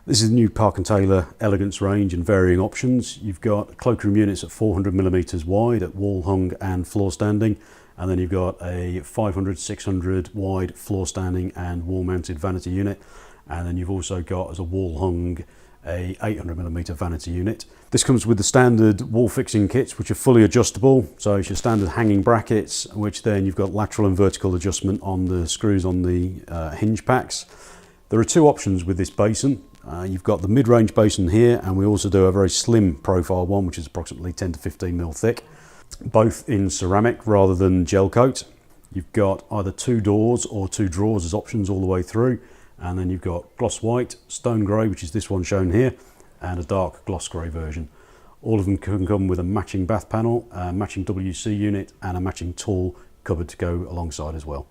This is the new Parke and Taylor Elegance range in varying options. You've got cloakroom units at 400mm wide at wall hung and floor standing, and then you've got a 500, 600 wide floor standing and wall mounted vanity unit, and then you've also got as a wall hung a 800mm vanity unit. This comes with the standard wall fixing kits, which are fully adjustable. So it's your standard hanging brackets, which then you've got lateral and vertical adjustment on the screws on the hinge packs. There are two options with this basin. You've got the mid-range basin here, and we also do a very slim profile one, which is approximately 10 to 15 mil thick, both in ceramic rather than gel coat. You've got either two doors or two drawers as options all the way through, and then you've got gloss white, stone grey, which is this one shown here, and a dark gloss grey version. All of them can come with a matching bath panel, a matching WC unit, and a matching tall cupboard to go alongside as well.